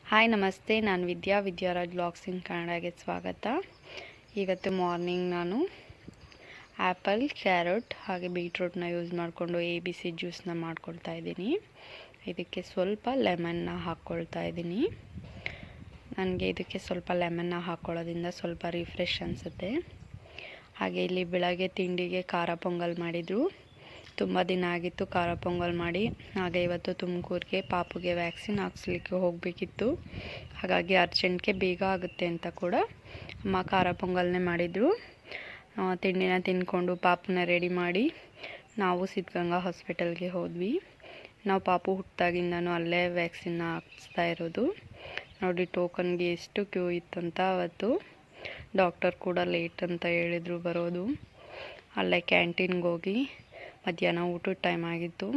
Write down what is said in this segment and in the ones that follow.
Hi ನಮಸ್ತೆ, ನಾನು ವಿದ್ಯಾರಾಜ್ vlogs ಇನ್ ಕನ್ನಡಗೆ ಸ್ವಾಗತ. ಇವತ್ತು ಮಾರ್ನಿಂಗ್ ನಾನು ಆ್ಯಪಲ್, ಕ್ಯಾರೆಟ್ ಹಾಗೆ ಬೀಟ್ರೂಟ್ನ ಯೂಸ್ ಮಾಡಿಕೊಂಡು ABC ಜ್ಯೂಸನ್ನ ಮಾಡ್ಕೊಳ್ತಾ ಇದ್ದೀನಿ. ಇದಕ್ಕೆ ಸ್ವಲ್ಪ ಲೆಮನ್ನ ಹಾಕ್ಕೊಳ್ತಾ ಇದ್ದೀನಿ. ನನಗೆ ಇದಕ್ಕೆ ಸ್ವಲ್ಪ ಲೆಮನ್ನ ಹಾಕ್ಕೊಳ್ಳೋದ್ರಿಂದ ಸ್ವಲ್ಪ ರಿಫ್ರೆಶ್ ಅನಿಸುತ್ತೆ. ಹಾಗೆ ಇಲ್ಲಿ ಬೆಳಗ್ಗೆ ತಿಂಡಿಗೆ ಖಾರ ಪೊಂಗಲ್ ಮಾಡಿದರು. ತುಂಬ ದಿನ ಆಗಿತ್ತು ಖಾರ ಪೊಂಗಲ್ ಮಾಡಿ. ಹಾಗೆ ಇವತ್ತು ತುಮಕೂರಿಗೆ ಪಾಪುಗೆ ವ್ಯಾಕ್ಸಿನ್ ಹಾಕ್ಸ್ಲಿಕ್ಕೆ ಹೋಗಬೇಕಿತ್ತು. ಹಾಗಾಗಿ ಅರ್ಜೆಂಟ್ಗೆ ಬೇಗ ಆಗುತ್ತೆ ಅಂತ ಕೂಡ ಅಮ್ಮ ಖಾರ ಪೊಂಗಲ್ನೇ ಮಾಡಿದರು. ತಿಂಡಿನ ತಿಂದ್ಕೊಂಡು ಪಾಪುನ ರೆಡಿ ಮಾಡಿ ನಾವು ಸಿದ್ಧಗಂಗಾ ಹಾಸ್ಪಿಟಲ್ಗೆ ಹೋದ್ವಿ. ನಾವು ಪಾಪು ಹುಟ್ಟಿದಾಗಿಂದನೂ ಅಲ್ಲೇ ವ್ಯಾಕ್ಸಿನ್ನ ಹಾಕ್ಸ್ತಾ ಇರೋದು. ನೋಡಿ ಟೋಕನ್ಗೆ ಎಷ್ಟು ಕ್ಯೂ ಇತ್ತು ಅಂತ. ಅವತ್ತು ಡಾಕ್ಟರ್ ಕೂಡ ಲೇಟ್ ಅಂತ ಹೇಳಿದರು ಬರೋದು. ಅಲ್ಲೇ ಕ್ಯಾಂಟೀನ್ಗೆ ಹೋಗಿ ಮಧ್ಯಾಹ್ನ ಊಟದ ಟೈಮ್ ಆಗಿತ್ತು.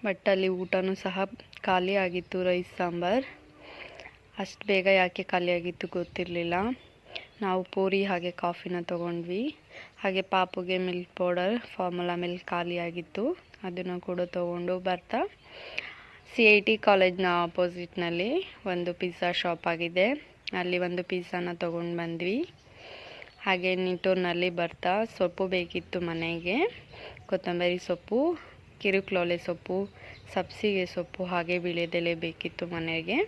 ಬಟ್ ಅಲ್ಲಿ ಊಟನೂ ಸಹ ಖಾಲಿ ಆಗಿತ್ತು. ರೈಸ್ ಸಾಂಬಾರ್ ಅಷ್ಟು ಬೇಗ ಯಾಕೆ ಖಾಲಿ ಆಗಿತ್ತು ಗೊತ್ತಿರಲಿಲ್ಲ. ನಾವು ಪೂರಿ ಹಾಗೆ ಕಾಫಿನ ತೊಗೊಂಡ್ವಿ. ಹಾಗೆ ಪಾಪುಗೆ ಮಿಲ್ಕ್ ಪೌಡರ್, ಫಾರ್ಮುಲಾ ಮಿಲ್ಕ್ ಖಾಲಿ ಆಗಿತ್ತು, ಅದನ್ನು ಕೂಡ ತೊಗೊಂಡು ಬರ್ತಾ CIT ಕಾಲೇಜ್ನ ಆಪೋಸಿಟ್ನಲ್ಲಿ ಒಂದು ಪಿಜ್ಜಾ ಶಾಪ್ ಆಗಿದೆ, ಅಲ್ಲಿ ಒಂದು ಪಿಜ್ಜಾನ ತೊಗೊಂಡು ಬಂದ್ವಿ. ಹಾಗೆ ನಿಟ್ಟೂರಿನಲ್ಲಿ ಬರ್ತಾ ಸೊಪ್ಪು ಬೇಕಿತ್ತು ಮನೆಗೆ. ಕೊತ್ತಂಬರಿ ಸೊಪ್ಪು, ಕಿರುಕ್ಲೋಲೆ ಸೊಪ್ಪು, ಸಬ್ಸಿಗೆ ಸೊಪ್ಪು ಹಾಗೆ ವೀಳ್ಯದೆಲೆ ಬೇಕಿತ್ತು ಮನೆಗೆ.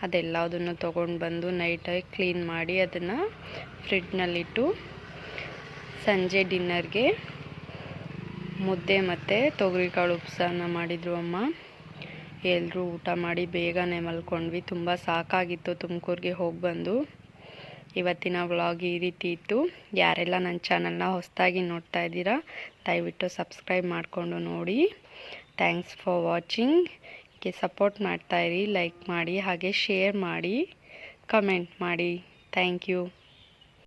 ಅದೆಲ್ಲದನ್ನು ತೊಗೊಂಡು ಬಂದು ನೈಟಾಗಿ ಕ್ಲೀನ್ ಮಾಡಿ ಅದನ್ನು ಫ್ರಿಡ್ಜ್ನಲ್ಲಿಟ್ಟು ಸಂಜೆ ಡಿನ್ನರ್ಗೆ ಮುದ್ದೆ ಮತ್ತು ತೊಗರಿಕಾಳು ಉಪ್ಸಾರನ್ನ ಮಾಡಿದರು ಅಮ್ಮ. ಎಲ್ಲರೂ ಊಟ ಮಾಡಿ ಬೇಗನೆ ಮಲ್ಕೊಂಡ್ವಿ. ತುಂಬ ಸಾಕಾಗಿತ್ತು ತುಮಕೂರಿಗೆ ಹೋಗಿ ಬಂದು. ಇವತ್ತಿನ ವ್ಲಾಗ್ ಈ ರೀತಿ ಇತ್ತು. ಯಾರೆಲ್ಲ ನನ್ನ ಚಾನಲ್ನ ಹೊಸದಾಗಿ ನೋಡ್ತಾ ಇದ್ದೀರಾ ದಯವಿಟ್ಟು ಸಬ್ಸ್ಕ್ರೈಬ್ ಮಾಡಿಕೊಂಡು ನೋಡಿ. Thanks for watching. ಹೀಗೆ ಸಪೋರ್ಟ್ ಮಾಡ್ತಾಯಿರಿ, ಲೈಕ್ ಮಾಡಿ ಹಾಗೆ ಶೇರ್ ಮಾಡಿ, ಕಮೆಂಟ್ ಮಾಡಿ. Thank you.